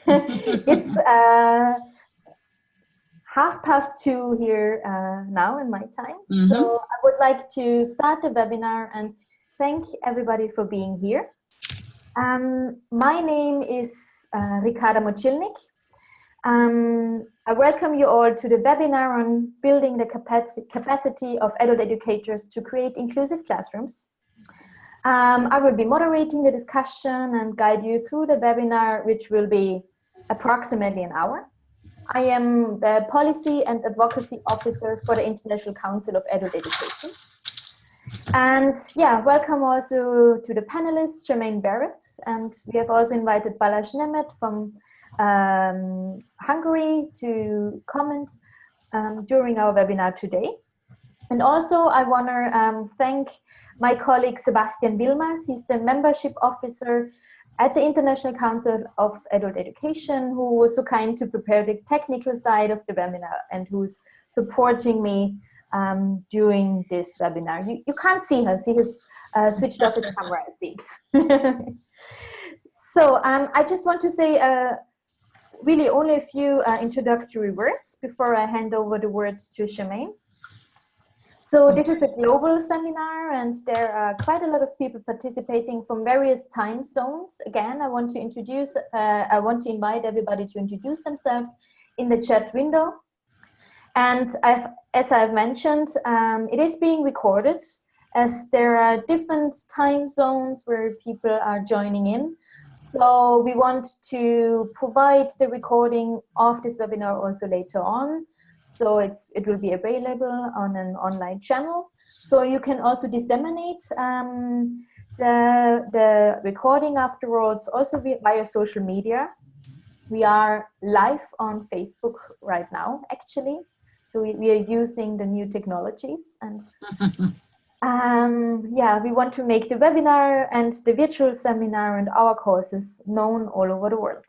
It's 2:30 here now in my time. So I would like to start the webinar and thank everybody for being here. My name is Ricarda Mochilnik. I welcome you all to the webinar on building the capacity of adult educators to create inclusive classrooms. I will be moderating the discussion and guide you through the webinar, which will be approximately an hour. I am the Policy and Advocacy Officer for the International Council of Adult Education. And yeah, welcome also to the panelists, Shemaine Barrett, and we have also invited Balázs Nemet from Hungary to comment during our webinar today. And also I want to thank my colleague Sebastian Wilmers. He's the membership officer at the International Council of Adult Education, who was so kind to prepare the technical side of the webinar and who's supporting me during this webinar. You can't see her, he has switched off his camera, it seems. So I just want to say really only a few introductory words before I hand over the word to Shemaine. So this is a global seminar and there are quite a lot of people participating from various time zones. Again, I want to invite everybody to introduce themselves in the chat window. And as I've mentioned, it is being recorded as there are different time zones where people are joining in. So we want to provide the recording of this webinar also later on. So it will be available on an online channel. So you can also disseminate the recording afterwards, also via social media. We are live on Facebook right now, actually. So we are using the new technologies. And yeah, we want to make the webinar and the virtual seminar and our courses known all over the world.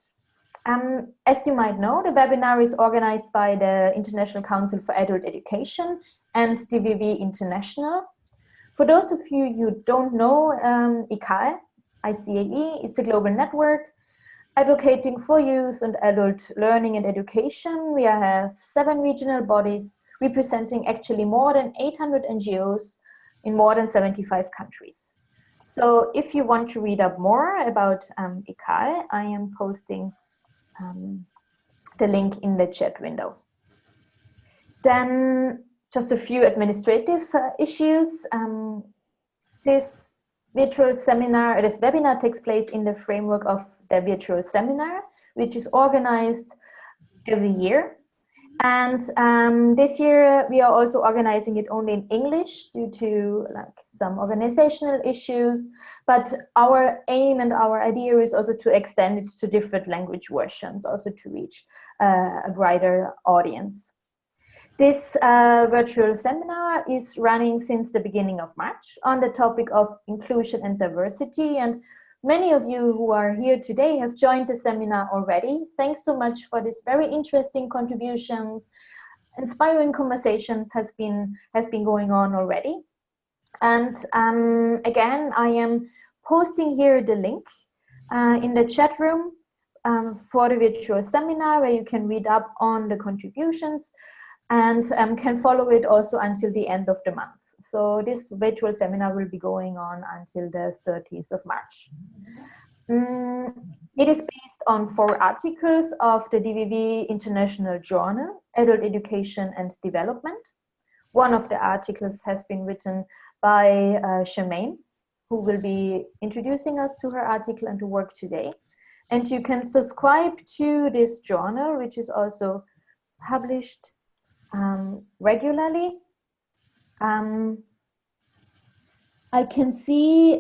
As you might know, the webinar is organized by the International Council for Adult Education and DVV International. For those of you who don't know ICAE, it's a global network advocating for youth and adult learning and education. We have 7 regional bodies representing actually more than 800 NGOs in more than 75 countries. So if you want to read up more about ICAE, I am posting the link in the chat window. Then just a few administrative issues. This webinar takes place in the framework of the virtual seminar, which is organized every year. And this year we are also organizing it only in English due to some organizational issues. But our aim and our idea is also to extend it to different language versions, also to reach a wider audience. This virtual seminar is running since the beginning of March on the topic of inclusion and diversity. And many of you who are here today have joined the seminar already. Thanks so much for this very interesting contributions. Inspiring conversations has been going on already. And again, I am posting here the link in the chat room for the virtual seminar where you can read up on the contributions and can follow it also until the end of the month. So this virtual seminar will be going on until the 30th of March. It is based on 4 articles of the DVV International Journal, Adult Education and Development. One of the articles has been written by Shemaine, who will be introducing us to her article and to work today. And you can subscribe to this journal, which is also published regularly. I can see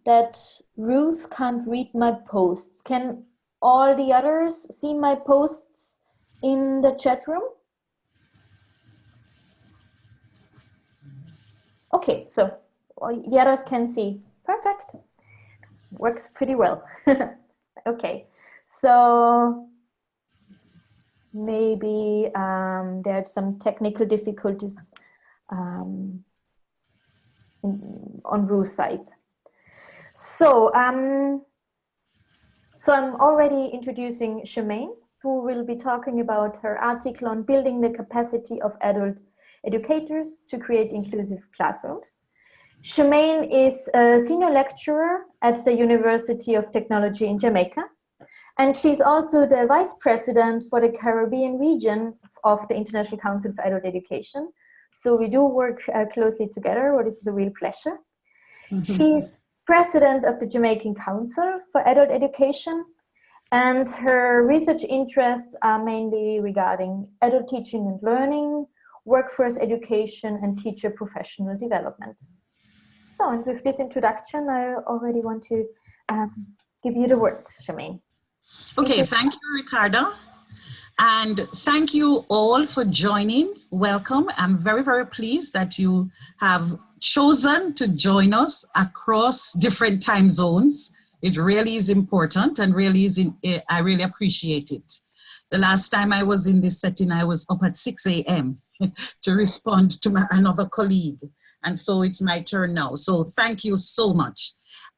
that Ruth can't read my posts. Can all the others see my posts in the chat room? Okay, so the others can see. Perfect. Works pretty well. Okay, so maybe there are some technical difficulties on Ruth's side. So So I'm already introducing Shemaine, who will be talking about her article on building the capacity of adult educators to create inclusive classrooms. Shemaine is a senior lecturer at the University of Technology in Jamaica, and she's also the Vice President for the Caribbean region of the International Council for Adult Education. So we do work closely together, which is a real pleasure. She's President of the Jamaican Council for Adult Education, and her research interests are mainly regarding adult teaching and learning, workforce education, and teacher professional development. So, and with this introduction, I already want to give you the word, Shemaine. Okay, thank you, Ricardo. And thank you all for joining. Welcome. I'm very, very pleased that you have chosen to join us across different time zones. It really is important and really is I really appreciate it. The last time I was in this setting, I was up at 6 a.m. to respond to another colleague. And so it's my turn now. So thank you so much.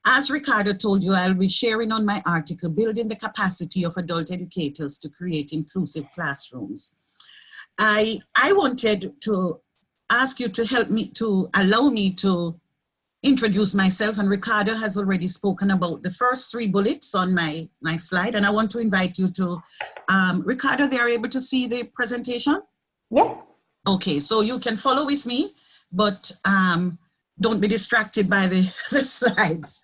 As Ricardo told you, I'll be sharing on my article, Building the Capacity of Adult Educators to Create Inclusive Classrooms. I wanted to ask you to help me, to allow me to introduce myself, and Ricardo has already spoken about the first 3 bullets on my slide, and I want to invite you to, Ricardo, they are able to see the presentation? Yes. Okay, so you can follow with me, but don't be distracted by the slides.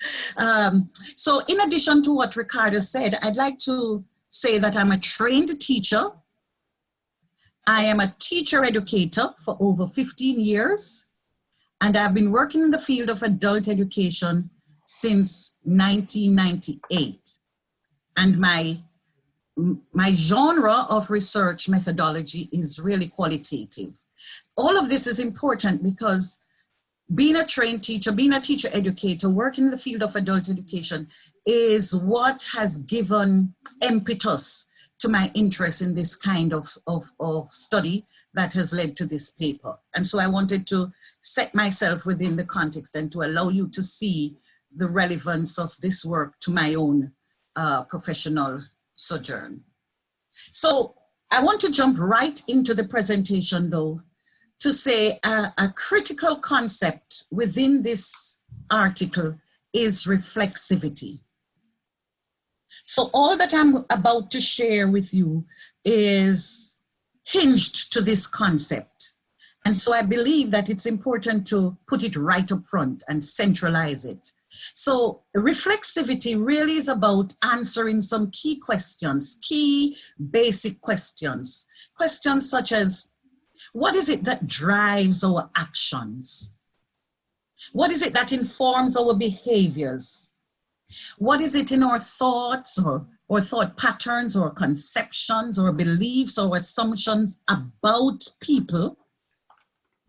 So in addition to what Ricardo said, I'd like to say that I'm a trained teacher. I am a teacher educator for over 15 years, and I've been working in the field of adult education since 1998. And my genre of research methodology is really qualitative. All of this is important because being a trained teacher, being a teacher educator, working in the field of adult education is what has given impetus to my interest in this kind of study that has led to this paper. And so I wanted to set myself within the context and to allow you to see the relevance of this work to my own professional sojourn. So I want to jump right into the presentation though, to say a critical concept within this article is reflexivity. So all that I'm about to share with you is hinged to this concept. And so I believe that it's important to put it right up front and centralize it. So reflexivity really is about answering some key questions, key basic questions. Questions such as, what is it that drives our actions? What is it that informs our behaviors? What is it in our thoughts or thought patterns or conceptions or beliefs or assumptions about people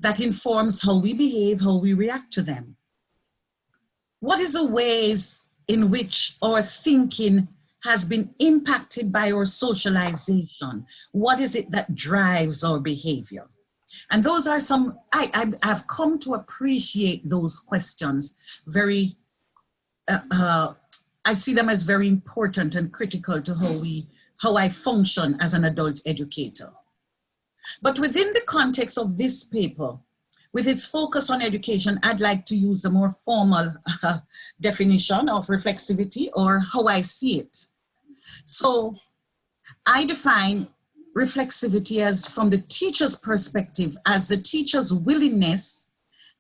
that informs how we behave, how we react to them? What is the ways in which our thinking has been impacted by our socialization? What is it that drives our behavior? And those are some, I've come to appreciate those questions very, I see them as very important and critical to how I function as an adult educator. But within the context of this paper, with its focus on education, I'd like to use a more formal definition of reflexivity, or how I see it. So I define reflexivity as, from the teacher's perspective, as the teacher's willingness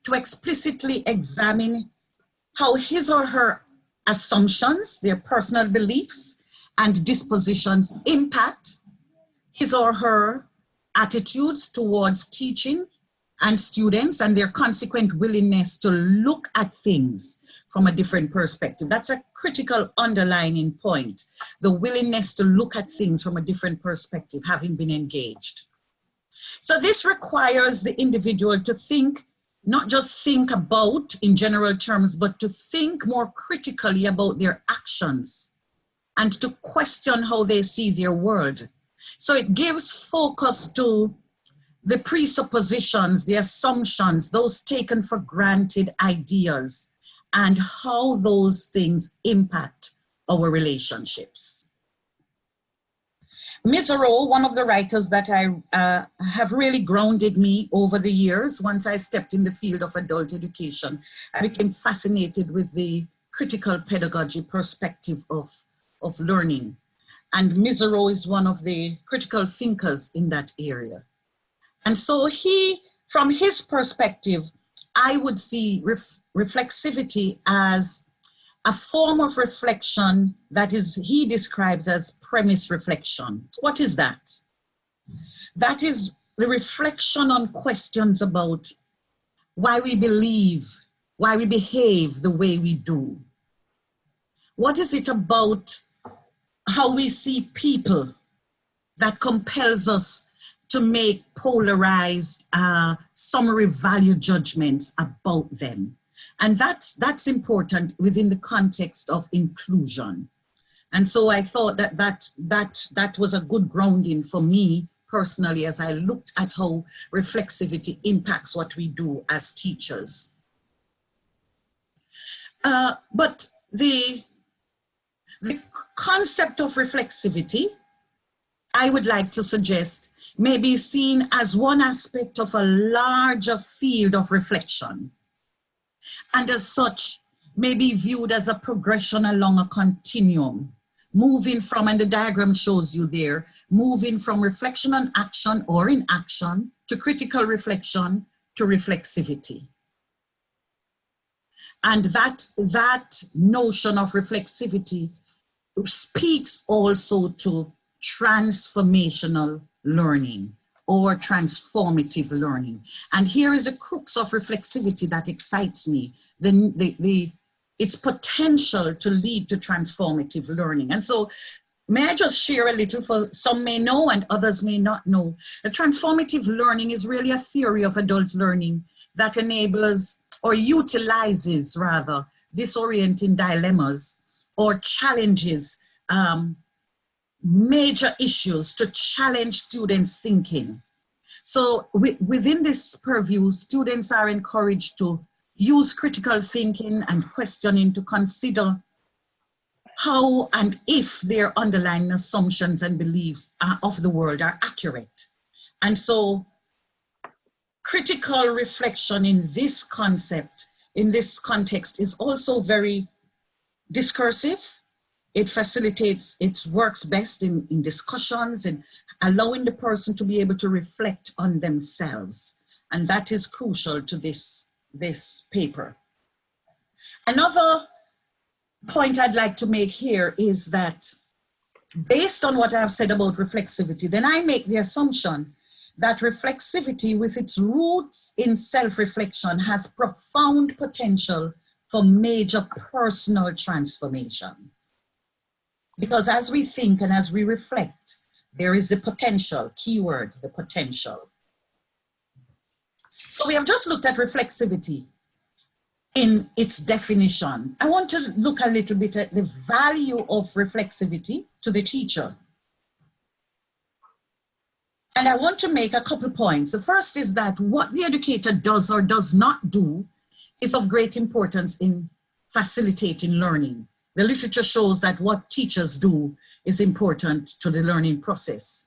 to explicitly examine how his or her assumptions, their personal beliefs and dispositions impact his or her attitudes towards teaching and students, and their consequent willingness to look at things from a different perspective. That's a critical underlining point, the willingness to look at things from a different perspective, having been engaged. So this requires the individual to think, not just think about in general terms, but to think more critically about their actions and to question how they see their world. So it gives focus to the presuppositions, the assumptions, those taken for granted ideas, and how those things impact our relationships. Misero, one of the writers that I have really grounded me over the years, once I stepped in the field of adult education, I became fascinated with the critical pedagogy perspective of learning. And Misero is one of the critical thinkers in that area. And so from his perspective, I would see reflexivity as a form of reflection that he describes as premise reflection. What is that? That is the reflection on questions about why we believe, why we behave the way we do. What is it about how we see people that compels us to make polarized summary value judgments about them? And that's important within the context of inclusion. And so I thought that was a good grounding for me personally as I looked at how reflexivity impacts what we do as teachers. But the concept of reflexivity, I would like to suggest, may be seen as one aspect of a larger field of reflection, and as such may be viewed as a progression along a continuum, moving from, and the diagram shows you there, moving from reflection on action or inaction to critical reflection to reflexivity. And that notion of reflexivity speaks also to transformational learning or transformative learning. And here is the crux of reflexivity that excites me, its potential to lead to transformative learning. And so may I just share a little, for some may know and others may not know. The transformative learning is really a theory of adult learning that enables or utilizes rather disorienting dilemmas or challenges major issues to challenge students' thinking. So within this purview, students are encouraged to use critical thinking and questioning to consider how and if their underlying assumptions and beliefs of the world are accurate. And so critical reflection in this concept, in this context, is also very discursive. It facilitates, it works best in discussions and allowing the person to be able to reflect on themselves. And that is crucial to this paper. Another point I'd like to make here is that based on what I've said about reflexivity, then I make the assumption that reflexivity with its roots in self-reflection has profound potential for major personal transformation. Because as we think and as we reflect, there is the potential, keyword, the potential. So we have just looked at reflexivity in its definition. I want to look a little bit at the value of reflexivity to the teacher. And I want to make a couple points. The first is that what the educator does or does not do is of great importance in facilitating learning. The literature shows that what teachers do is important to the learning process.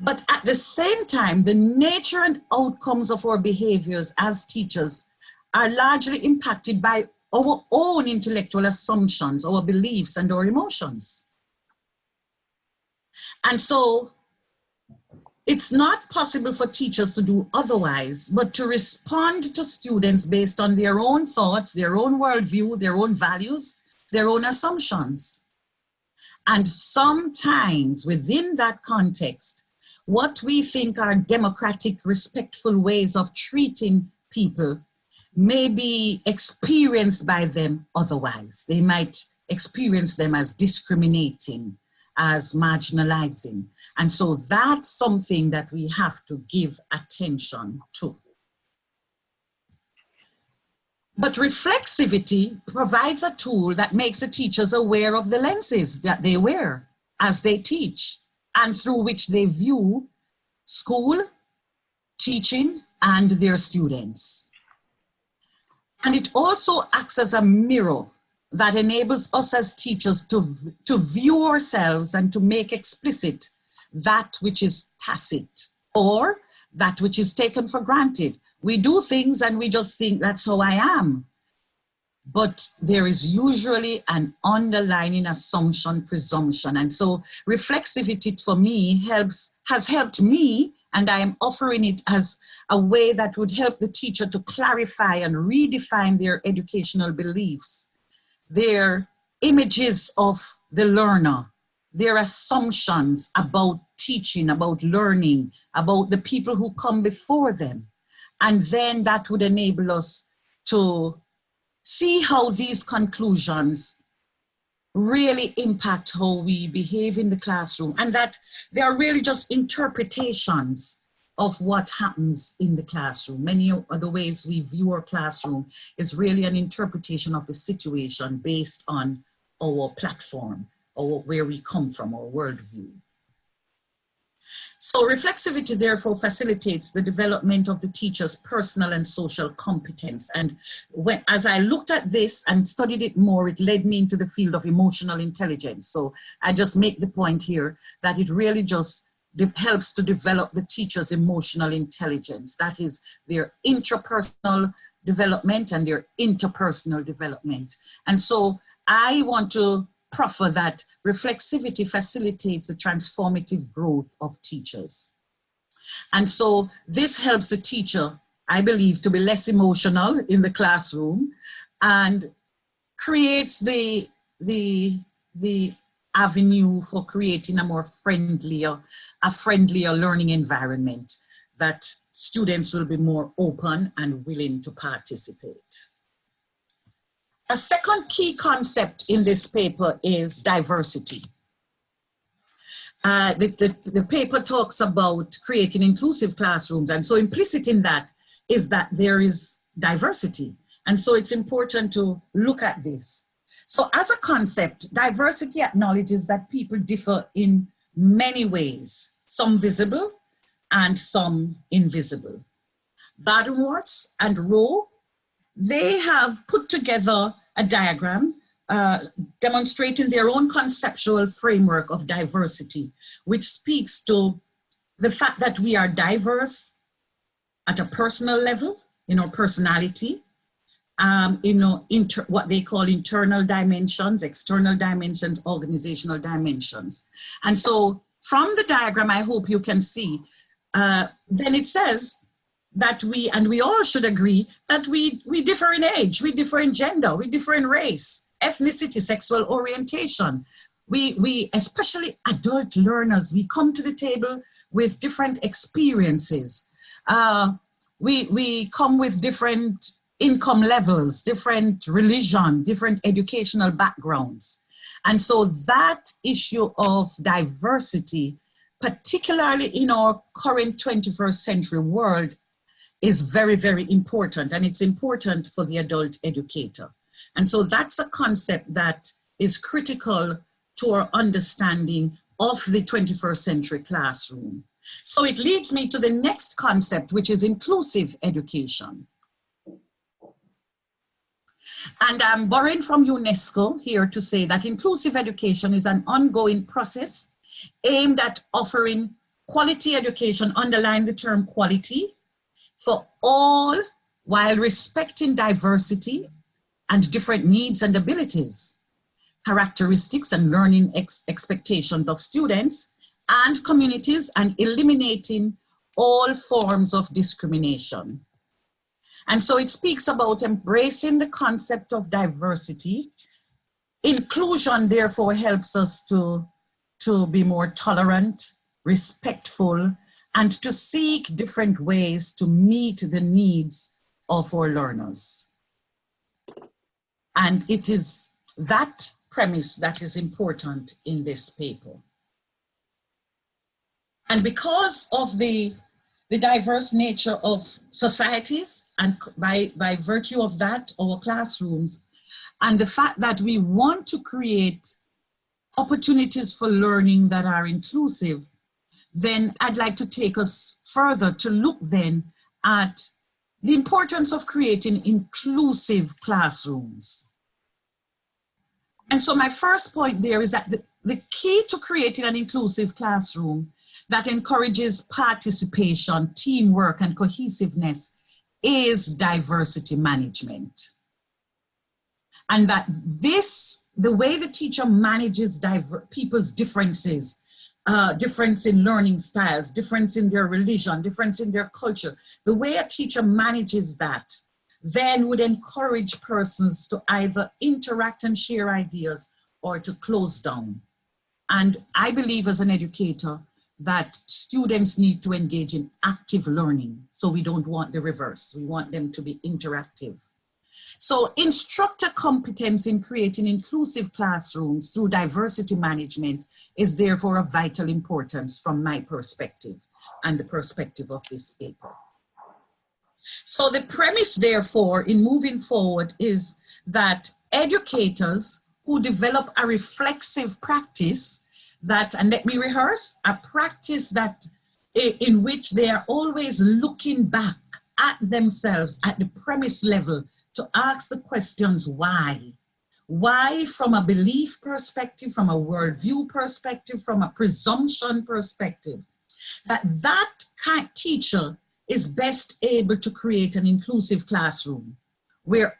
But at the same time, the nature and outcomes of our behaviors as teachers are largely impacted by our own intellectual assumptions, our beliefs, and our emotions. And so it's not possible for teachers to do otherwise, but to respond to students based on their own thoughts, their own worldview, their own values, their own assumptions. And sometimes within that context, what we think are democratic, respectful ways of treating people may be experienced by them otherwise. They might experience them as discriminating, as marginalizing. And so that's something that we have to give attention to. But reflexivity provides a tool that makes the teachers aware of the lenses that they wear as they teach and through which they view school, teaching, and their students. And it also acts as a mirror that enables us as teachers to view ourselves and to make explicit that which is tacit or that which is taken for granted. We do things and we just think that's how I am. But there is usually an underlying assumption, presumption. And so reflexivity for me has helped me, and I am offering it as a way that would help the teacher to clarify and redefine their educational beliefs, their images of the learner, their assumptions about teaching, about learning, about the people who come before them. And then that would enable us to see how these conclusions really impact how we behave in the classroom, and that they are really just interpretations of what happens in the classroom. Many of the ways we view our classroom is really an interpretation of the situation based on our platform or where we come from, our worldview. So reflexivity therefore facilitates the development of the teacher's personal and social competence. And as I looked at this and studied it more, it led me into the field of emotional intelligence. So I just make the point here that it really just helps to develop the teacher's emotional intelligence. That is their intrapersonal development and their interpersonal development. And so I want to proffer that reflexivity facilitates the transformative growth of teachers. And so this helps the teacher, I believe, to be less emotional in the classroom and creates the avenue for creating a more friendlier learning environment that students will be more open and willing to participate. A second key concept in this paper is diversity. The paper talks about creating inclusive classrooms, and so implicit in that is that there is diversity. And so it's important to look at this. So as a concept, diversity acknowledges that people differ in many ways, some visible and some invisible. Badenworth and Rowe, they have put together a diagram demonstrating their own conceptual framework of diversity, which speaks to the fact that we are diverse at a personal level, in our personality, what they call internal dimensions, external dimensions, organizational dimensions. And so from the diagram, I hope you can see, then it says that we all should agree that we differ in age, we differ in gender, we differ in race, ethnicity, sexual orientation. We especially adult learners, we come to the table with different experiences. We come with different income levels, different religion, different educational backgrounds. And so that issue of diversity, particularly in our current 21st century world, is very, very important, and it's important for the adult educator. And so that's a concept that is critical to our understanding of the 21st century classroom. So it leads me to the next concept, which is inclusive education. And I'm borrowing from UNESCO here to say that inclusive education is an ongoing process aimed at offering quality education, underline the term quality, for all while respecting diversity and different needs and abilities, characteristics and learning expectations of students and communities, and eliminating all forms of discrimination. And so it speaks about embracing the concept of diversity. Inclusion, therefore, helps us to be more tolerant, respectful, and to seek different ways to meet the needs of our learners. And it is that premise that is important in this paper. And because of the diverse nature of societies, and by virtue of that, our classrooms, and the fact that we want to create opportunities for learning that are inclusive, then I'd like to take us further to look then at the importance of creating inclusive classrooms. And so my first point there is that the key to creating an inclusive classroom that encourages participation, teamwork, and cohesiveness is diversity management. And that the way the teacher manages people's differences, difference in learning styles, difference in their religion, difference in their culture, the way a teacher manages that then would encourage persons to either interact and share ideas or to close down. And I believe as an educator that students need to engage in active learning. So we don't want the reverse. We want them to be interactive. So instructor competence in creating inclusive classrooms through diversity management is therefore of vital importance from my perspective and the perspective of this paper. So the premise, therefore, in moving forward is that educators who develop a reflexive practice that, and let me rehearse, a practice that in which they are always looking back at themselves at the premise level to ask the questions why. Why from a belief perspective, from a worldview perspective, from a presumption perspective, that kind of teacher is best able to create an inclusive classroom where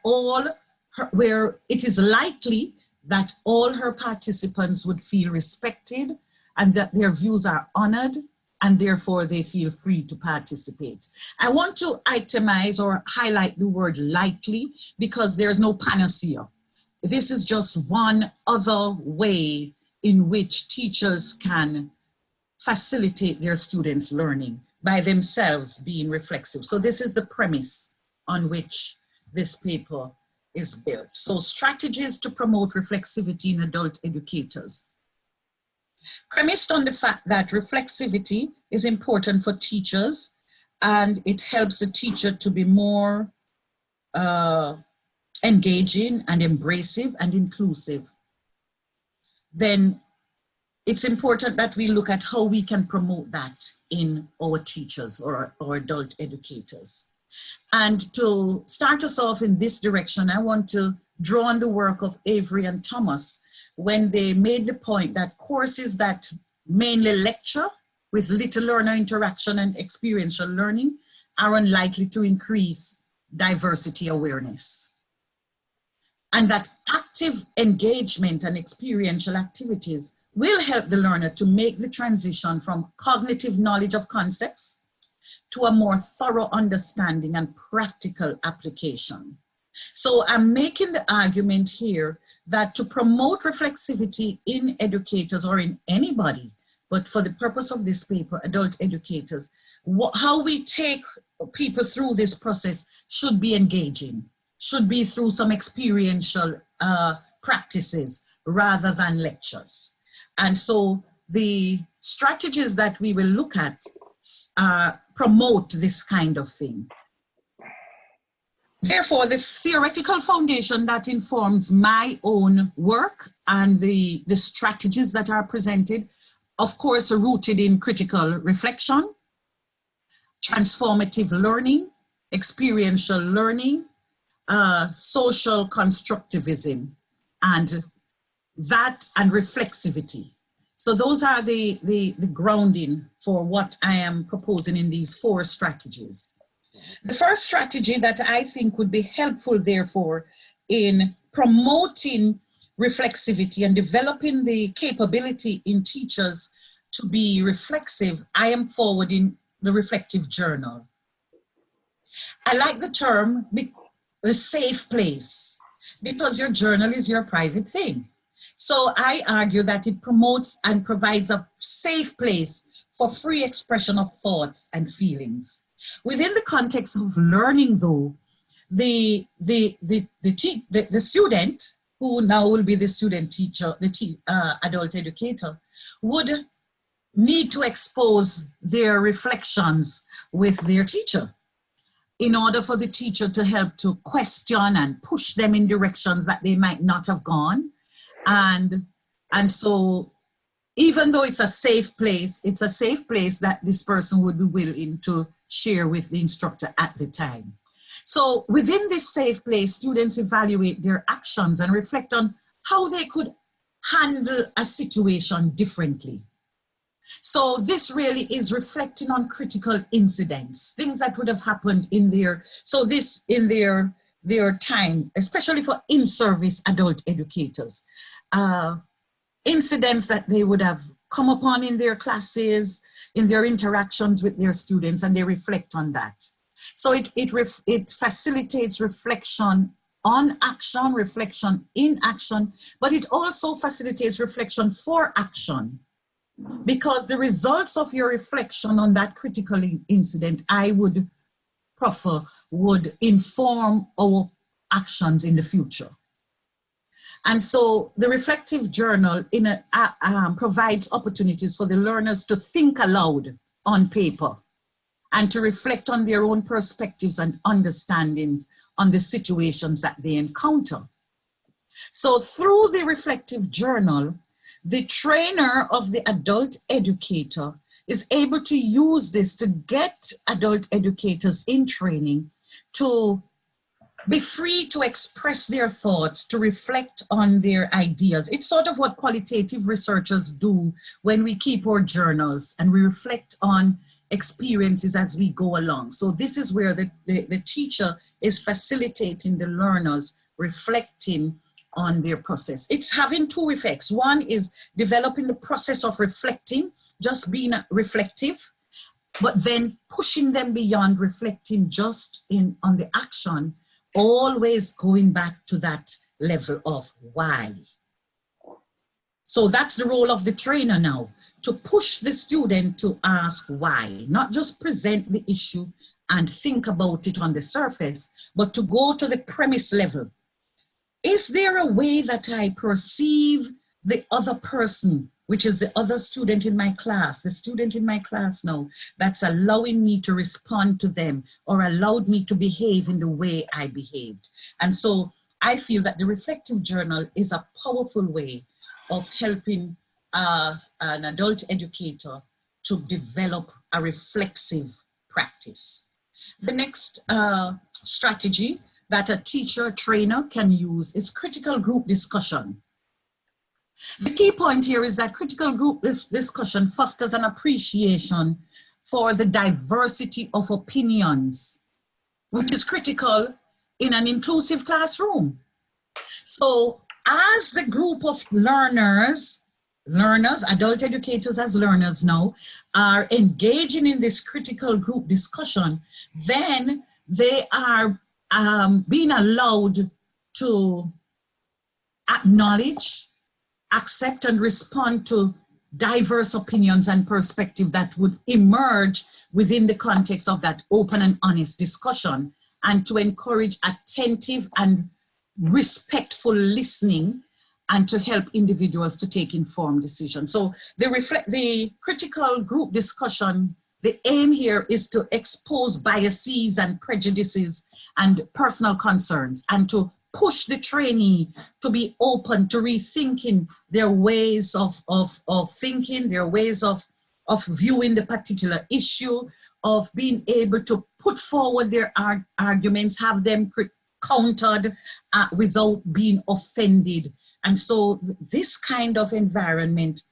it is likely that all her participants would feel respected and that their views are honored and therefore they feel free to participate. I want to itemize or highlight the word likely because there's no panacea. This is just one other way in which teachers can facilitate their students' learning by themselves being reflexive. So this is the premise on which this paper is built. So strategies to promote reflexivity in adult educators. Premised on the fact that reflexivity is important for teachers and it helps the teacher to be more engaging and embracive and inclusive, then it's important that we look at how we can promote that in our teachers or adult educators. And to start us off in this direction, I want to draw on the work of Avery and Thomas when they made the point that courses that mainly lecture with little learner interaction and experiential learning are unlikely to increase diversity awareness. And that active engagement and experiential activities will help the learner to make the transition from cognitive knowledge of concepts to a more thorough understanding and practical application. So I'm making the argument here that to promote reflexivity in educators or in anybody, but for the purpose of this paper, adult educators, how we take people through this process should be engaging, should be through some experiential practices rather than lectures. And so the strategies that we will look at promote this kind of thing. Therefore, the theoretical foundation that informs my own work and the strategies that are presented, of course, are rooted in critical reflection, transformative learning, experiential learning, social constructivism, and reflexivity. So those are the grounding for what I am proposing in these 4 strategies. The first strategy that I think would be helpful, therefore, in promoting reflexivity and developing the capability in teachers to be reflexive, I am forwarding the reflective journal. I like the term, the safe place, because your journal is your private thing. So I argue that it promotes and provides a safe place for free expression of thoughts and feelings. Within the context of learning, though, the student, who now will be the student teacher, adult educator, would need to expose their reflections with their teacher in order for the teacher to help to question and push them in directions that they might not have gone. And so even though it's a safe place that this person would be willing to share with the instructor at the time. So within this safe place, students evaluate their actions and reflect on how they could handle a situation differently. So this really is reflecting on critical incidents, things that would have happened in their, so this in their time, especially for in-service adult educators, incidents that they would have come upon in their classes, in their interactions with their students, and they reflect on that. So it facilitates reflection on action, reflection in action, but it also facilitates reflection for action. Because the results of your reflection on that critical incident, I would prefer, would inform our actions in the future. And so the reflective journal provides opportunities for the learners to think aloud on paper and to reflect on their own perspectives and understandings on the situations that they encounter. So through the reflective journal, the trainer of the adult educator is able to use this to get adult educators in training to be free to express their thoughts, to reflect on their ideas. It's sort of what qualitative researchers do when we keep our journals and we reflect on experiences as we go along. So this is where the teacher is facilitating the learners reflecting on their process. It's having two effects. One is developing the process of reflecting, just being reflective, but then pushing them beyond reflecting just on the action, always going back to that level of why. So that's the role of the trainer now, to push the student to ask why, not just present the issue and think about it on the surface, but to go to the premise level. Is there a way that I perceive the other person, which is the other student in my class, the student in my class now, that's allowing me to respond to them or allowed me to behave in the way I behaved? And so I feel that the reflective journal is a powerful way of helping an adult educator to develop a reflexive practice. The next strategy that a teacher trainer can use is critical group discussion. The key point here is that critical group discussion fosters an appreciation for the diversity of opinions, which is critical in an inclusive classroom. So as the group of learners, adult educators as learners now, are engaging in this critical group discussion, then they are being allowed to acknowledge, accept and respond to diverse opinions and perspectives that would emerge within the context of that open and honest discussion, and to encourage attentive and respectful listening and to help individuals to take informed decisions. So the critical group discussion, the aim here is to expose biases and prejudices and personal concerns, and to push the trainee to be open to rethinking their ways of thinking, their ways of viewing the particular issue, of being able to put forward their arguments, have them countered without being offended. And so this kind of environment,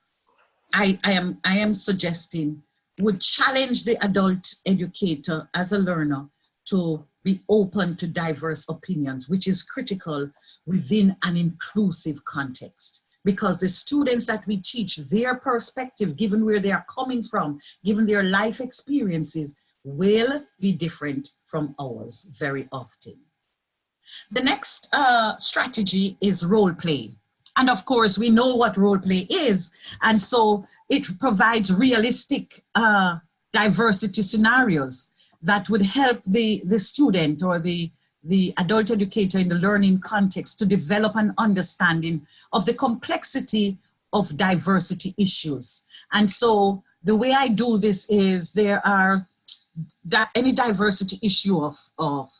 I am suggesting, would challenge the adult educator as a learner to be open to diverse opinions, which is critical within an inclusive context. Because the students that we teach, their perspective, given where they are coming from, given their life experiences, will be different from ours very often. The next strategy is role play. And of course, we know what role play is. And so it provides realistic diversity scenarios that would help the student or the adult educator in the learning context to develop an understanding of the complexity of diversity issues. And so the way I do this is there are any diversity issue of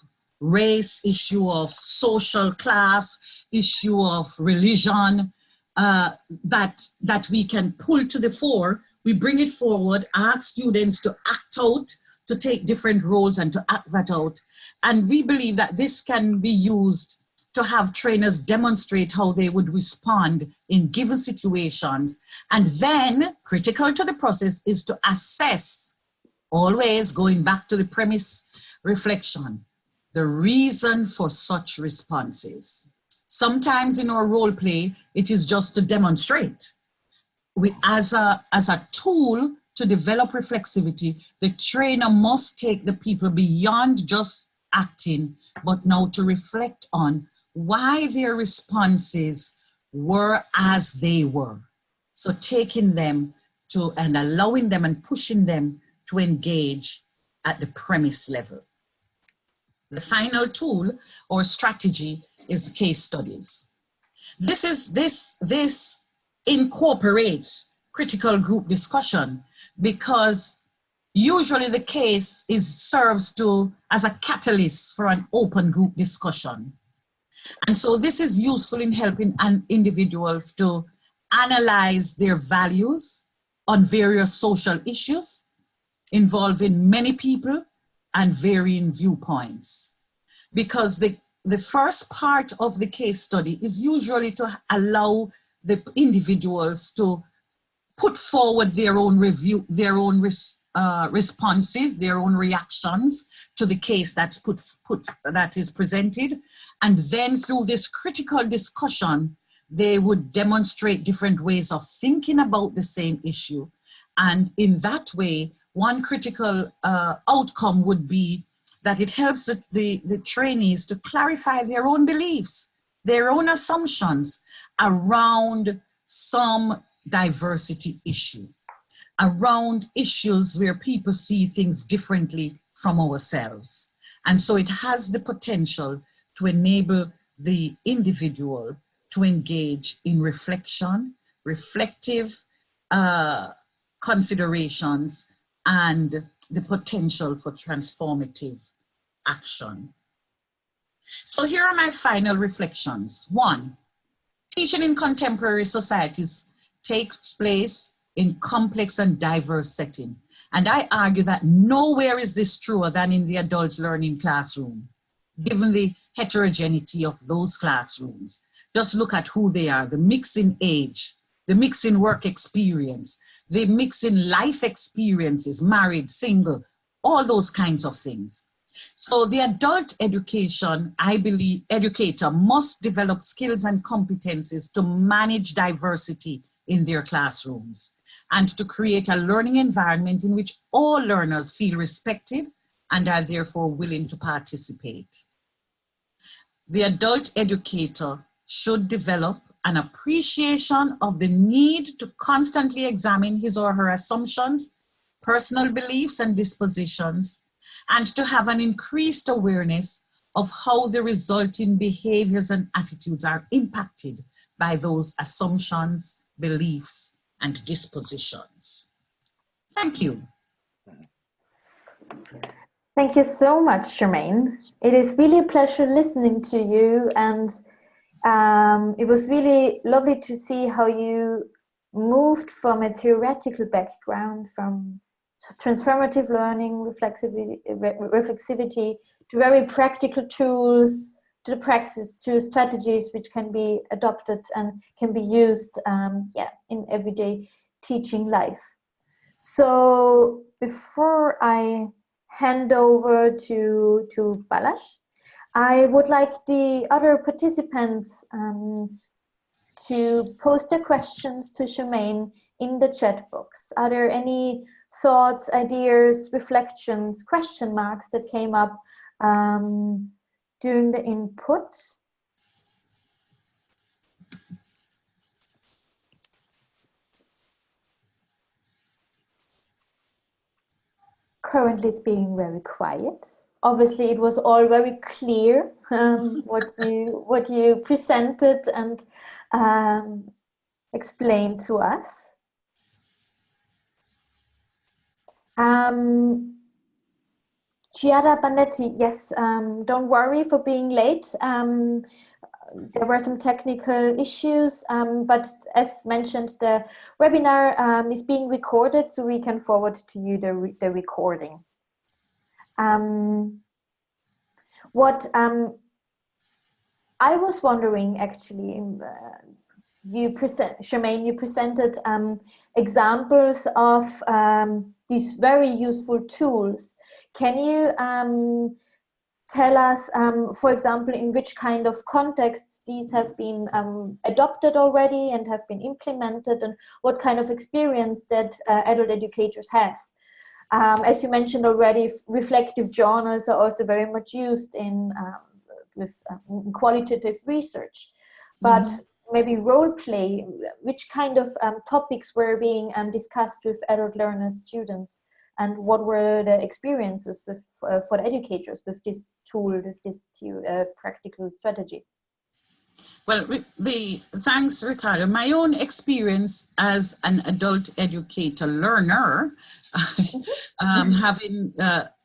race, issue of social class, issue of religion, that we can pull to the fore. We bring it forward, ask students to act out, to take different roles and to act that out. And we believe that this can be used to have trainers demonstrate how they would respond in given situations. And then, critical to the process is to assess, always going back to the premise reflection, the reason for such responses. Sometimes in our role play, it is just to demonstrate. As a tool to develop reflexivity, the trainer must take the people beyond just acting, but now to reflect on why their responses were as they were. So taking them to and allowing them and pushing them to engage at the premise level. The final tool or strategy is case studies. This incorporates critical group discussion, because usually the case serves as a catalyst for an open group discussion. And so this is useful in helping individuals to analyze their values on various social issues involving many people and varying viewpoints. Because the first part of the case study is usually to allow the individuals to put forward their own review, their own responses, their own reactions to the case that is presented. And then through this critical discussion, they would demonstrate different ways of thinking about the same issue. And in that way, one critical outcome would be that it helps the trainees to clarify their own beliefs, their own assumptions around some diversity issue, around issues where people see things differently from ourselves. And so it has the potential to enable the individual to engage in reflection, reflective considerations, and the potential for transformative action. So here are my final reflections. 1, teaching in contemporary societies takes place in complex and diverse setting. And I argue that nowhere is this truer than in the adult learning classroom, given the heterogeneity of those classrooms. Just look at who they are, the mix in age, the mix in work experience, the mix in life experiences, married, single, all those kinds of things. So the adult education, I believe, educator must develop skills and competencies to manage diversity in their classrooms and to create a learning environment in which all learners feel respected and are therefore willing to participate. The adult educator should develop an appreciation of the need to constantly examine his or her assumptions, personal beliefs and dispositions, and to have an increased awareness of how the resulting behaviors and attitudes are impacted by those assumptions, beliefs, and dispositions. Thank you. Thank you so much, Shemaine. It is really a pleasure listening to you, and it was really lovely to see how you moved from a theoretical background, from transformative learning, reflexivity, to very practical tools, to the practice, to strategies which can be adopted and can be used in everyday teaching life. So before I hand over to Balázs, I would like the other participants to post their questions to Shemaine in the chat box. Are there any thoughts, ideas, reflections, question marks that came up during the input? Currently it's being very quiet. Obviously it was all very clear what you presented and explained to us. Giada Banetti, yes, don't worry for being late. There were some technical issues, but as mentioned, the webinar is being recorded, so we can forward to you the recording. I was wondering, actually, Shemaine, you presented examples of these very useful tools. Can you tell us, for example, in which kind of contexts these have been adopted already and have been implemented, and what kind of experience that adult educators have? As you mentioned already, reflective journals are also very much used in with qualitative research, but maybe role play, which kind of topics were being discussed with adult learners, students, and what were the experiences with, for the educators with this tool, with this practical strategy? Well, thanks, Ricardo. My own experience as an adult educator learner, having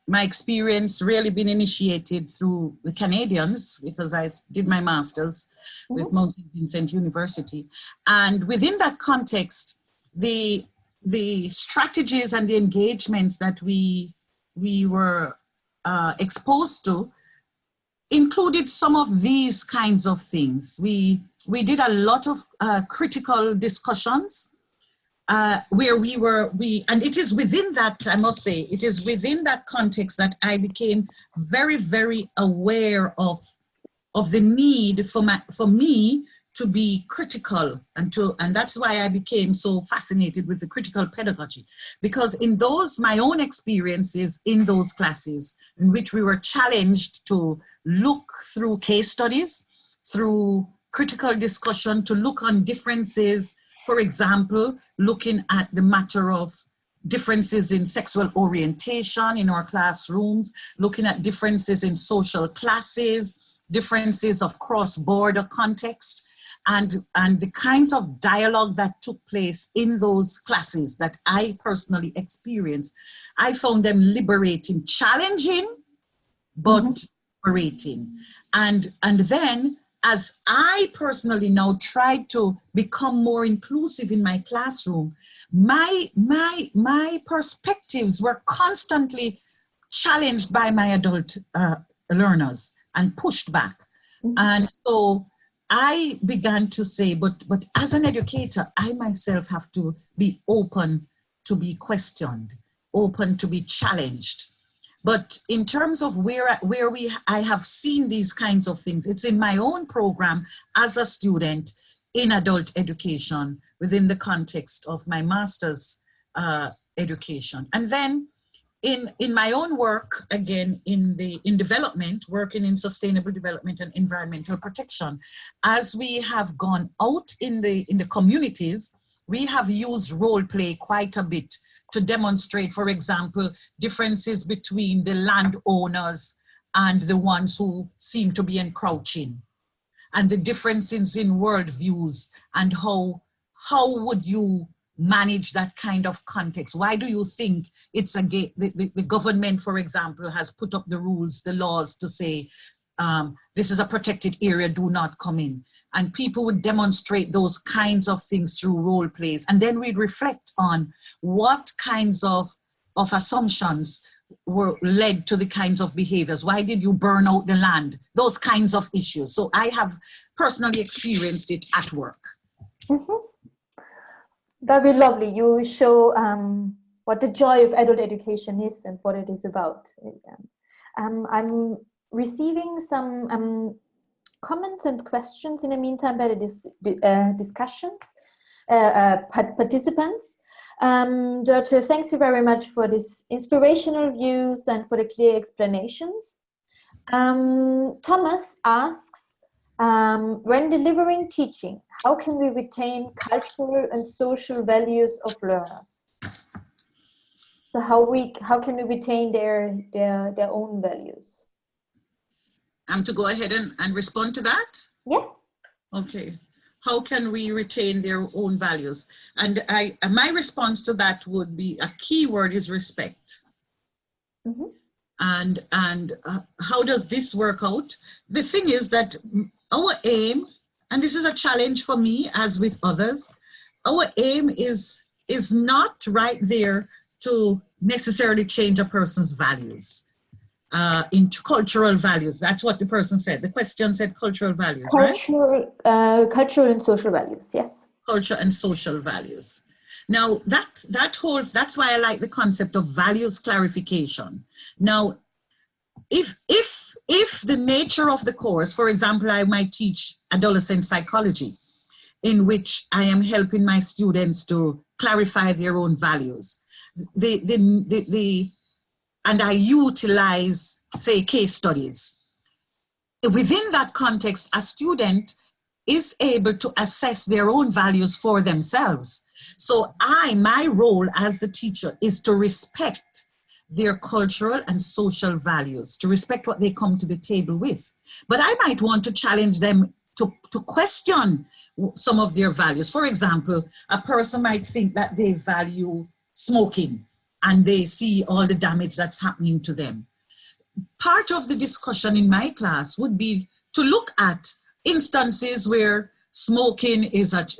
my experience really been initiated through the Canadians, because I did my master's with Mount St. Vincent University. And within that context, the strategies and the engagements that we were exposed to included some of these kinds of things. We did a lot of critical discussions where and it is within that, I must say, it is within that context that I became very, very aware of the need for me to be critical, and that's why I became so fascinated with the critical pedagogy, because in my own experiences in those classes in which we were challenged to look through case studies, through critical discussion, to look on differences. For example, looking at the matter of differences in sexual orientation in our classrooms, looking at differences in social classes, differences of cross-border context, and the kinds of dialogue that took place in those classes that I personally experienced. I found them liberating, challenging, but liberating. And then, as I personally now tried to become more inclusive in my classroom, my perspectives were constantly challenged by my adult learners and pushed back. And so I began to say, but as an educator, I myself have to be open to be questioned, open to be challenged. But in terms of where I have seen these kinds of things, it's in my own program as a student in adult education within the context of my master's education. And then in my own work, again, in development, working in sustainable development and environmental protection, as we have gone out in the communities, we have used role play quite a bit to demonstrate, for example, differences between the landowners and the ones who seem to be encroaching, and the differences in worldviews, and how would you manage that kind of context? Why do you think it's the government, for example, has put up the rules, the laws to say, this is a protected area, do not come in. And people would demonstrate those kinds of things through role plays. And then we'd reflect on what kinds of assumptions were led to the kinds of behaviors. Why did you burn out the land? Those kinds of issues. So I have personally experienced it at work. Very lovely. You show what the joy of adult education is and what it is about. I'm receiving some comments and questions in the meantime by the discussions, participants. Dr. Thanks you very much for this inspirational views and for the clear explanations. Thomas asks, when delivering teaching, how can we retain cultural and social values of learners? So how can we retain their own values? To go ahead and respond to that? Yes. Okay. How can we retain their own values? And my response to that would be, a key word is respect. And how does this work out? The thing is that our aim, and this is a challenge for me as with others, our aim is not right there to necessarily change a person's values. into cultural values. That's what the person said. The question said cultural values, cultural, right? Cultural and social values, yes. Culture and social values. Now, that's why I like the concept of values clarification. Now, if the nature of the course, for example, I might teach adolescent psychology, in which I am helping my students to clarify their own values. And I utilize, say, case studies. Within that context, a student is able to assess their own values for themselves. So my role as the teacher is to respect their cultural and social values, to respect what they come to the table with. But I might want to challenge them to question some of their values. For example, a person might think that they value smoking and they see all the damage that's happening to them. Part of the discussion in my class would be to look at instances where smoking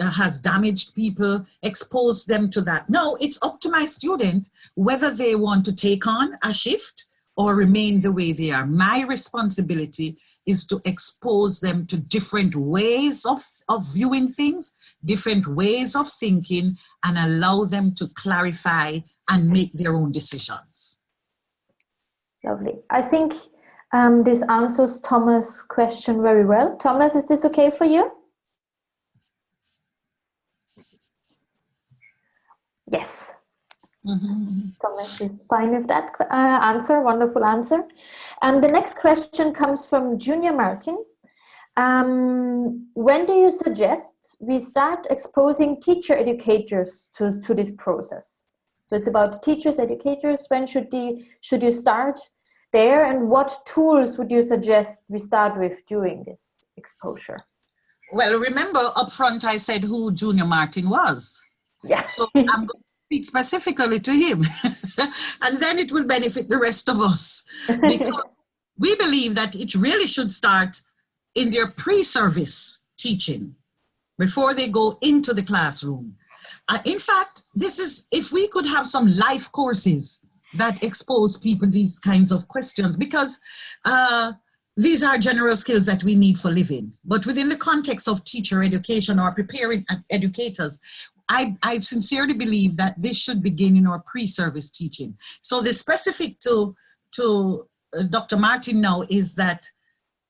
has damaged people, expose them to that. Now, it's up to my student whether they want to take on a shift or remain the way they are. My responsibility is to expose them to different ways of viewing things, different ways of thinking, and allow them to clarify and make their own decisions. Lovely. I think this answers Thomas' question very well. Thomas, is this okay for you? Yes. Thomas is fine with that answer. Wonderful answer. The next question comes from Junior Martin. When do you suggest we start exposing teacher educators to this process? So it's about teachers, educators. When should you start there, and what tools would you suggest we start with during this exposure? Well, remember up front I said who Junior Martin was. Yeah. So I'm going to speak specifically to him, and then it will benefit the rest of us. Because we believe that it really should start in their pre-service teaching before they go into the classroom. In fact, if we could have some life courses that expose people these kinds of questions, because these are general skills that we need for living. But within the context of teacher education or preparing educators, I sincerely believe that this should begin in our pre-service teaching. So the specific to Dr. Martin now is that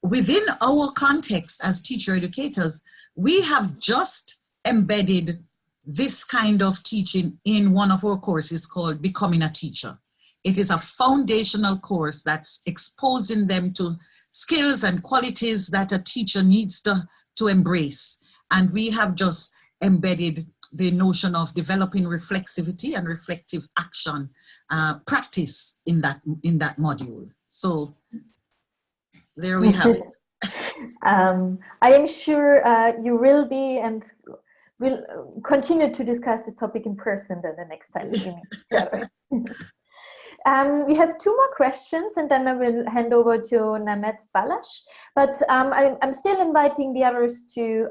within our context as teacher educators, we have just embedded this kind of teaching in one of our courses called Becoming a Teacher. It is a foundational course that's exposing them to skills and qualities that a teacher needs to embrace. And we have just embedded the notion of developing reflexivity and reflective action practice in that module. So there we have it. I am sure you will be and will continue to discuss this topic in person the next time we meet together. We have two more questions, and then I will hand over to Namet Balash. But I'm still inviting the others to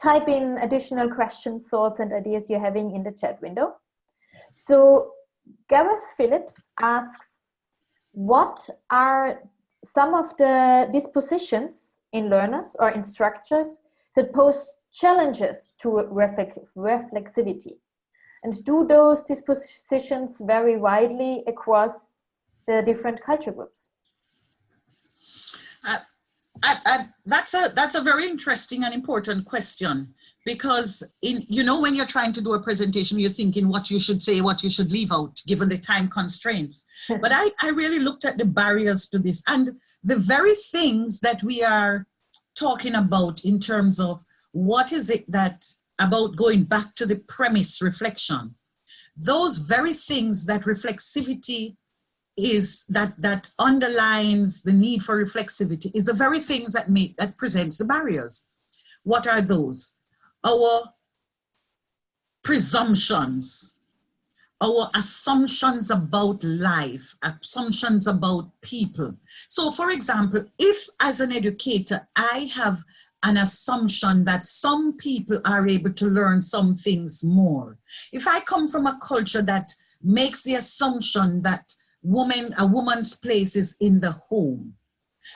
type in additional questions, thoughts, and ideas you're having in the chat window. So Gareth Phillips asks, what are some of the dispositions in learners or instructors that pose challenges to reflexivity? And do those dispositions vary widely across the different culture groups? That's a very interesting and important question, because when you're trying to do a presentation, you're thinking what you should say, what you should leave out, given the time constraints. But I really looked at the barriers to this, and the very things that we are talking about in terms of what is it that about going back to the premise reflection, those very things that reflexivity is, that underlines the need for reflexivity, is the very things that presents the barriers. What are those? Our presumptions, our assumptions about life, assumptions about people. So for example, if as an educator, I have an assumption that some people are able to learn some things more. If I come from a culture that makes the assumption that a woman's place is in the home,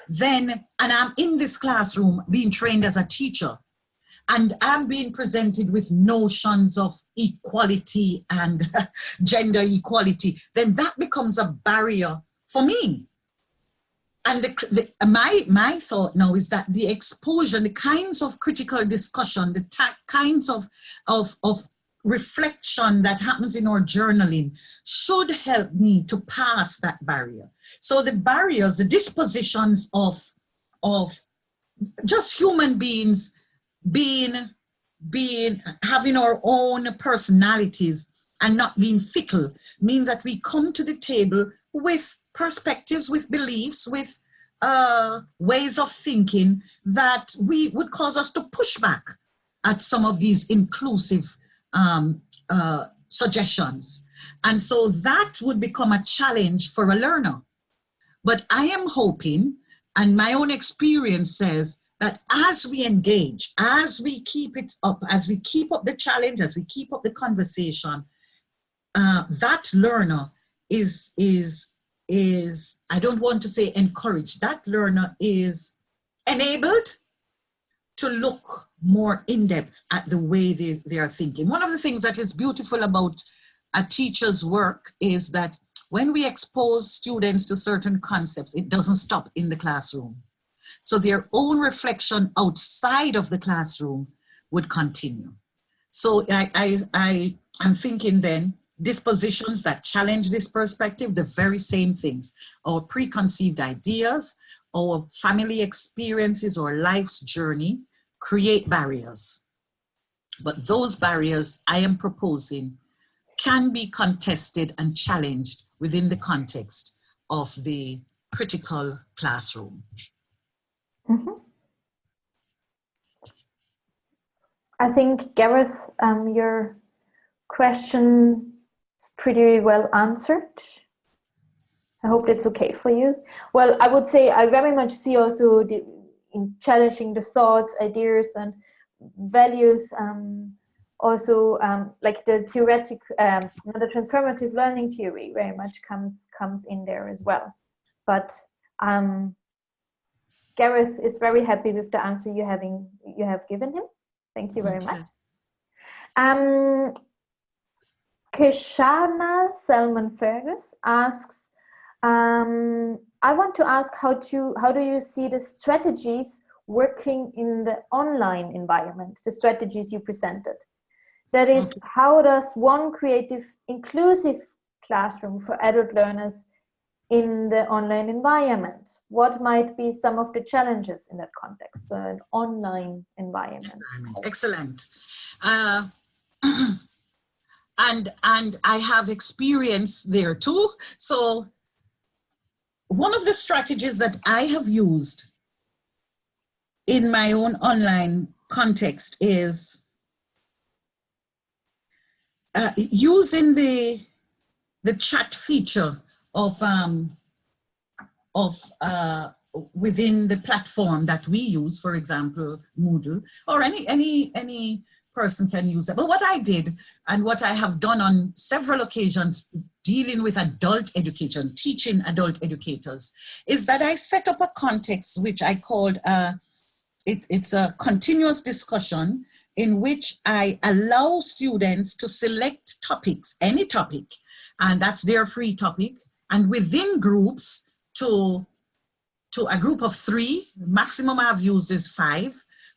then, and I'm in this classroom being trained as a teacher, and I'm being presented with notions of equality and gender equality, then that becomes a barrier for me. And my thought now is that the exposure, the kinds of critical discussion, the kinds of reflection that happens in our journaling should help me to pass that barrier. So the barriers, the dispositions of just human beings having our own personalities and not being fickle, means that we come to the table with perspectives, with beliefs, with ways of thinking that would cause us to push back at some of these inclusive suggestions. And so that would become a challenge for a learner. But I am hoping, and my own experience says, that as we engage, as we keep it up, as we keep up the challenge, as we keep up the conversation, that learner is I don't want to say encouraged, that learner is enabled to look more in depth at the way they are thinking. One of the things that is beautiful about a teacher's work is that when we expose students to certain concepts, it doesn't stop in the classroom. So their own reflection outside of the classroom would continue. So I'm thinking then, dispositions that challenge this perspective, the very same things, our preconceived ideas, our family experiences, or life's journey create barriers. But those barriers I am proposing can be contested and challenged within the context of the critical classroom. Mm-hmm. I think, Gareth, your question is pretty well answered. I hope that's okay for you. Well, I would say I very much see also in challenging the thoughts, ideas, and values, also like the theoretic, the transformative learning theory very much comes in there as well. But Gareth is very happy with the answer you have given him. Thank you very much. Keshana Selman Fergus asks, I want to ask how do you see the strategies working in the online environment, the strategies you presented? That is, how does one creative, inclusive classroom for adult learners in the online environment? What might be some of the challenges in that context, an online environment? Excellent. And I have experience there too. So one of the strategies that I have used in my own online context is using the chat feature of within the platform that we use, for example, Moodle, or any person can use that. But what I did, and what I have done on several occasions dealing with adult education, teaching adult educators, is that I set up a context which I called, it's a continuous discussion in which I allow students to select topics, any topic, and that's their free topic, and within groups to a group of 3, maximum I've used is 5,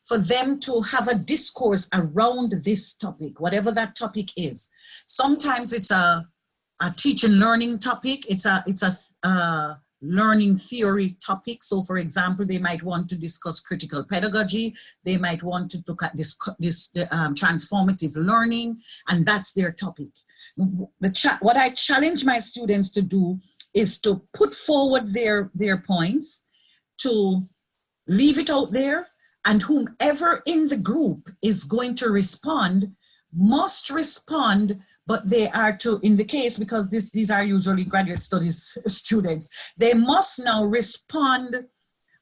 for them to have a discourse around this topic, whatever that topic is. Sometimes it's a teaching learning topic, it's a learning theory topic. So for example, they might want to discuss critical pedagogy, they might want to look at this transformative learning, and that's their topic. What I challenge my students to do is to put forward their points, to leave it out there, and whomever in the group is going to respond must respond, but they are to, in the case, because these are usually graduate studies students, they must now respond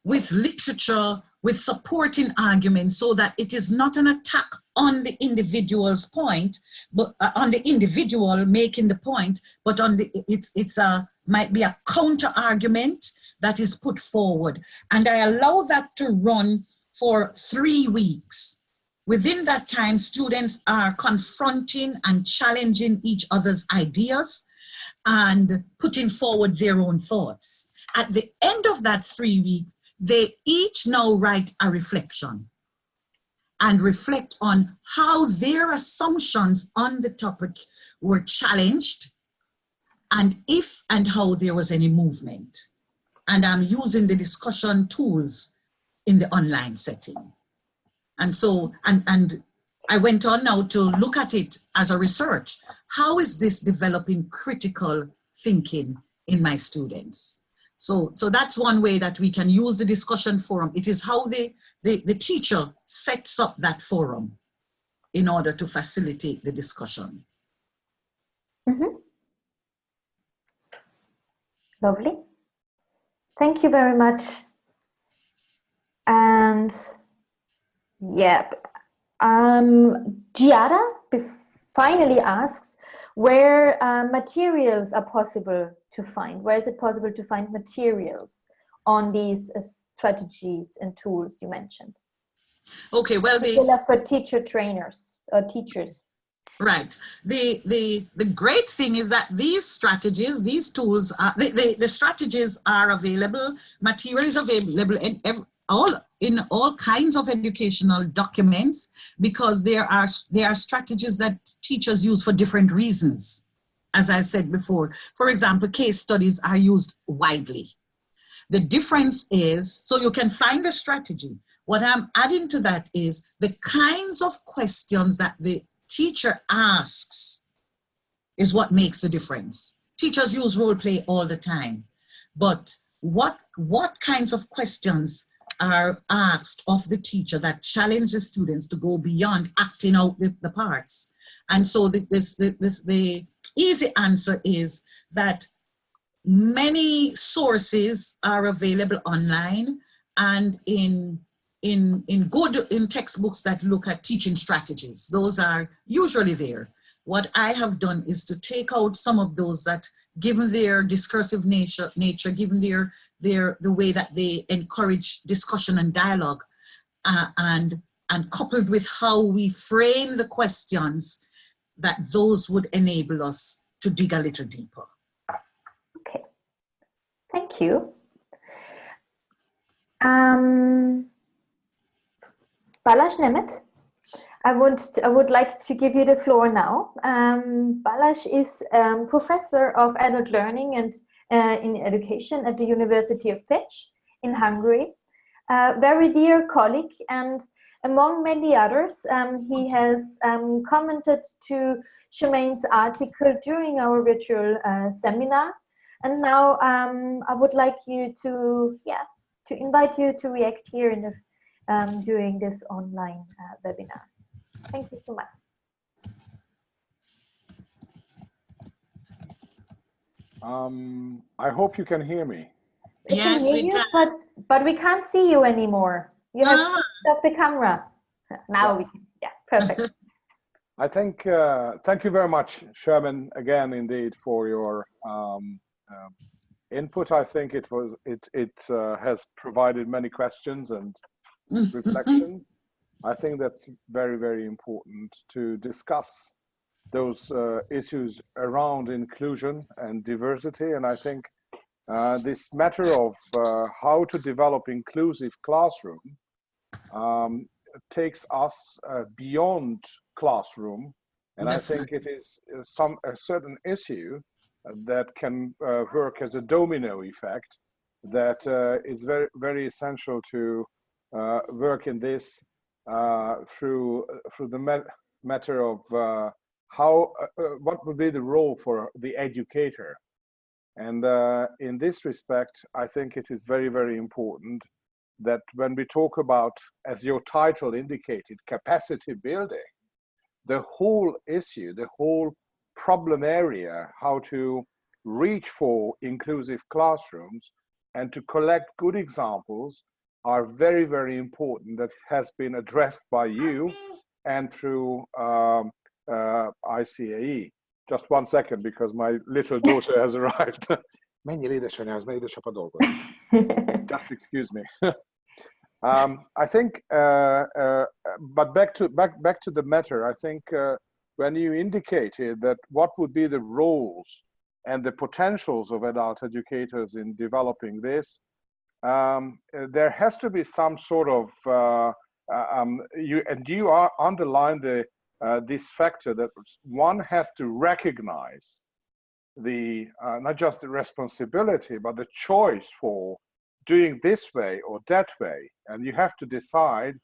with literature, with supporting arguments, so that it is not an attack on the individual's point, but on the individual making the point, but on it's a might be a counter argument that is put forward. And I allow that to run for 3 weeks. Within that time, students are confronting and challenging each other's ideas and putting forward their own thoughts. At the end of that 3 weeks, they each now write a reflection and reflect on how their assumptions on the topic were challenged and if and how there was any movement. And I'm using the discussion tools in the online setting. And so, and I went on now to look at it as a research. How is this developing critical thinking in my students? So that's one way that we can use the discussion forum. It is how the teacher sets up that forum in order to facilitate the discussion. Mm-hmm. Lovely. Thank you very much. And yeah, Giada finally asks where materials are possible to find. Where is it possible to find materials on these strategies and tools you mentioned? Okay, well, for teacher trainers or teachers. Right. The great thing is that these strategies, these tools, the strategies are available. Material is available in all kinds of educational documents, because there are strategies that teachers use for different reasons. As I said before, for example, case studies are used widely. The difference is, so you can find a strategy. What I'm adding to that is the kinds of questions that the teacher asks is what makes the difference. Teachers use role play all the time, but what kinds of questions are asked of the teacher that challenge the students to go beyond acting out the parts? And so the easy answer is that many sources are available online and in textbooks that look at teaching strategies. Those are usually there. What I have done is to take out some of those that, given their discursive nature, given the way that they encourage discussion and dialogue, and coupled with how we frame the questions, that those would enable us to dig a little deeper. Okay, thank you. Balázs Nemet, I would like to give you the floor now. Balázs is professor of adult learning and in education at the University of Pécs in Hungary. Very dear colleague, and among many others, he has commented to Shemaine's article during our virtual seminar. And now I would like you to invite you to react here in the during this online webinar. Thank you so much. I hope you can hear me. Yes, we can. But we can't see you anymore. You have switched off the camera. Now we can. Yeah, perfect. I think, thank you very much, Sherman, again, indeed, for your input. I think it has provided many questions and reflections. I think that's very, very important to discuss those issues around inclusion and diversity. And I think this matter of how to develop inclusive classroom takes us beyond classroom. And definitely. I think it is a certain issue that can work as a domino effect that is very, very essential to work in this through the matter of what would be the role for the educator. And in this respect, I think it is very, very important that when we talk about, as your title indicated, capacity building, the whole issue, the whole problem area, how to reach for inclusive classrooms and to collect good examples are very, very important. That has been addressed by you and through ICAE. Just 1 second, because my little daughter has arrived. Menjél édesanyához, mert édesapa dolgoz. Just excuse me. I think, but back to the matter. I think when you indicated that what would be the roles and the potentials of adult educators in developing this, there has to be some sort of you underline this factor that one has to recognize the not just the responsibility but the choice for doing this way or that way, and you have to decide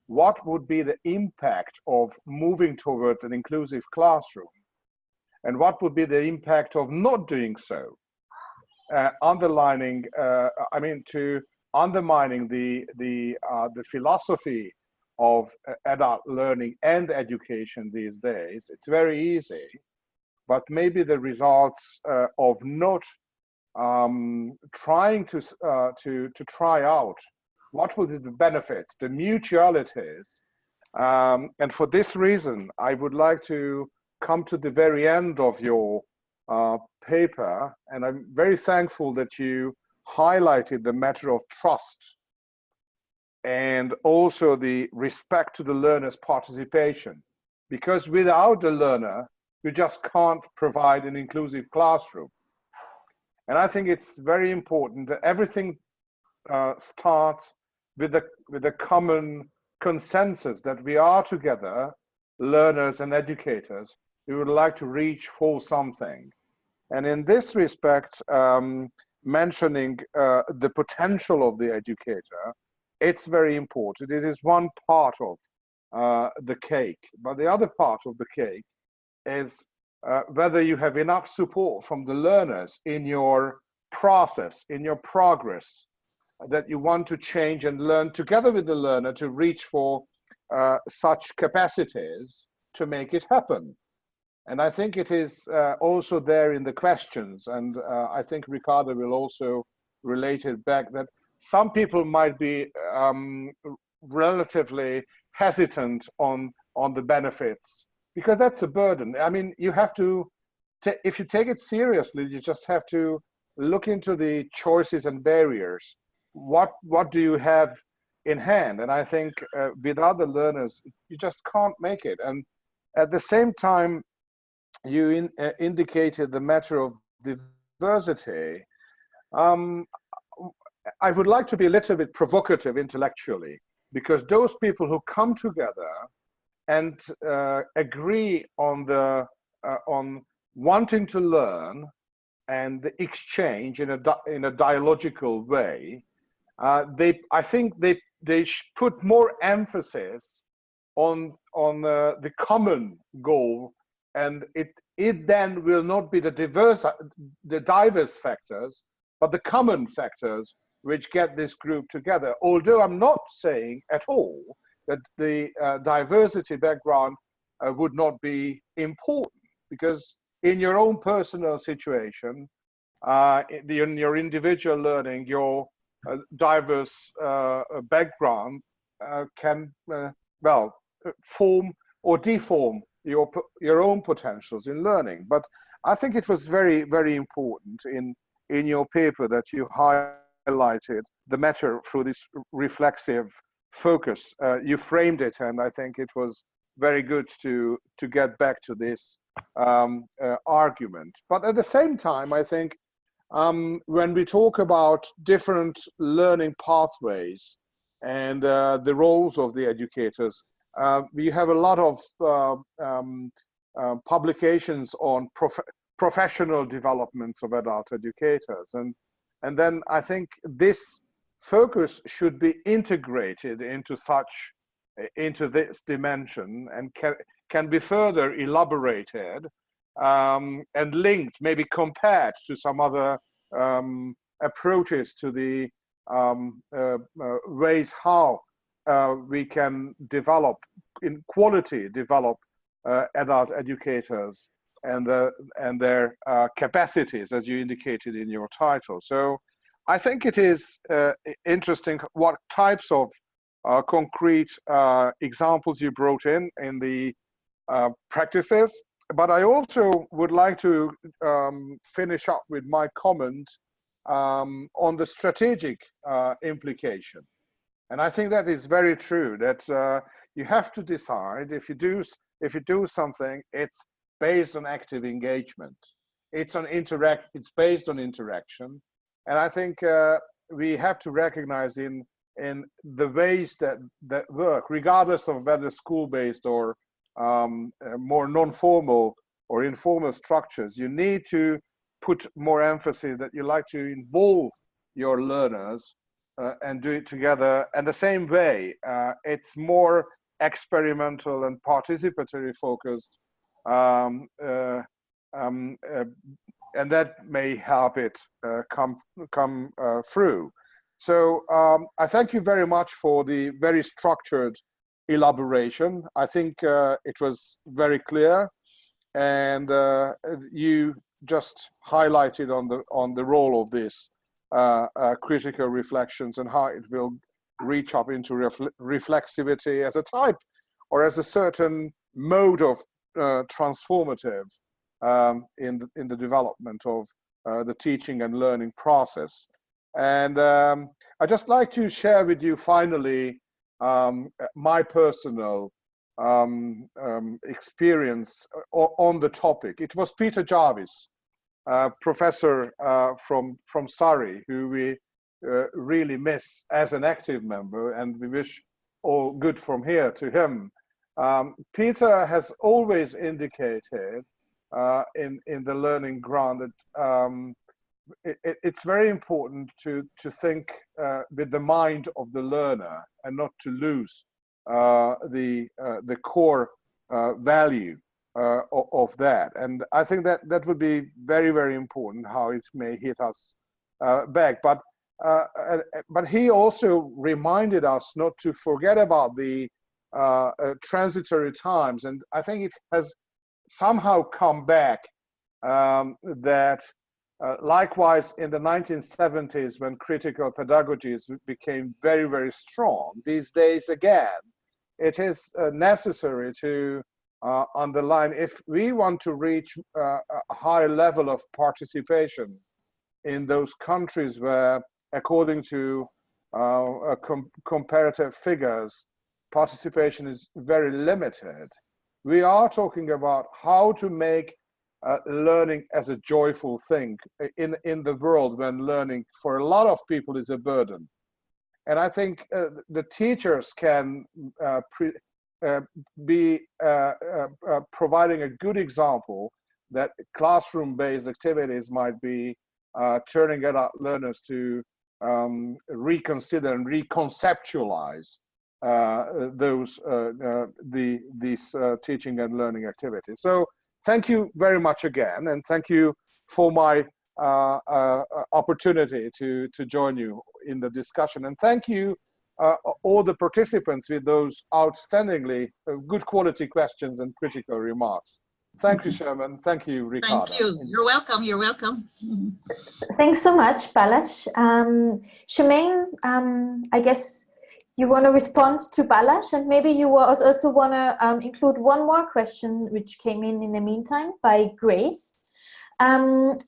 what would be the impact of moving towards an inclusive classroom and what would be the impact of not doing so, undermining the philosophy of adult learning and education these days. It's very easy, but maybe the results of not trying to try out what would be the benefits, the mutualities, and for this reason, I would like to come to the very end of your paper, and I'm very thankful that you highlighted the matter of trust and also the respect to the learner's participation, because without the learner, you just can't provide an inclusive classroom. And I think it's very important that everything starts with a common consensus that we are together, learners and educators, we would like to reach for something. And in this respect, mentioning the potential of the educator, it's very important. It is one part of the cake, but the other part of the cake is whether you have enough support from the learners in your process, in your progress, that you want to change and learn together with the learner to reach for such capacities to make it happen. And I think it is also there in the questions, and I think Ricardo will also relate it back, that some people might be relatively hesitant on the benefits, because that's a burden. I mean, you have to, if you take it seriously, you just have to look into the choices and barriers. What do you have in hand? And I think without the learners, you just can't make it. And at the same time, you indicated the matter of diversity. I would like to be a little bit provocative intellectually, because those people who come together and agree on wanting to learn and exchange in a dialogical way, I think they put more emphasis on the common goal, and it then will not be the diverse factors, but the common factors which get this group together. Although I'm not saying at all that the diversity background would not be important, because in your own personal situation, in your individual learning, your diverse background can form or deform your own potentials in learning. But I think it was very, very important in your paper that you highlighted the matter through this reflexive focus. You framed it, and I think it was very good to get back to this argument. But at the same time, I think when we talk about different learning pathways and the roles of the educators, we have a lot of publications on professional developments of adult educators, and then I think this focus should be integrated into this dimension and can be further elaborated and linked, maybe compared to some other approaches to the ways how we can develop adult educators and their capacities, as you indicated in your title. So I think it is interesting what types of concrete examples you brought in the practices. But I also would like to finish up with my comment on the strategic implication. And I think that is very true, that you have to decide if you do something, it's based on active engagement. It's based on interaction. And I think we have to recognize in the ways that work, regardless of whether school-based or more non-formal or informal structures, you need to put more emphasis that you like to involve your learners and do it together. And the same way, it's more experimental and participatory focused, and that may help it come through. So I thank you very much for the very structured elaboration. I think it was very clear, and you just highlighted on the role of this critical reflections and how it will reach up into reflexivity as a type or as a certain mode of transformative in the development of the teaching and learning process. And I'd just like to share with you finally my personal experience on the topic. It was Peter Jarvis, professor from Surrey, who we really miss as an active member, and we wish all good from here to him. Peter has always indicated in the learning grant that it's very important to think with the mind of the learner and not to lose the core value of that. And I think that would be very, very important, how it may hit us back. But he also reminded us not to forget about the transitory times. And I think it has somehow come back that likewise in the 1970s, when critical pedagogies became very, very strong, these days again, it is necessary to underline, if we want to reach a high level of participation in those countries where, according to comparative figures, participation is very limited, we are talking about how to make learning as a joyful thing in the world when learning for a lot of people is a burden. And I think the teachers can be providing a good example that classroom-based activities might be turning out learners to reconsider and reconceptualize these teaching and learning activities. So thank you very much again, and thank you for my opportunity to join you in the discussion. And thank you all the participants with those outstandingly good quality questions and critical remarks. Thank you, Sherman. Thank you, Ricardo. Thank you. You're welcome. You're welcome. Thanks so much, Balázs. Shemaine, I guess you want to respond to Balázs, and maybe you also want to include one more question which came in the meantime by Grace.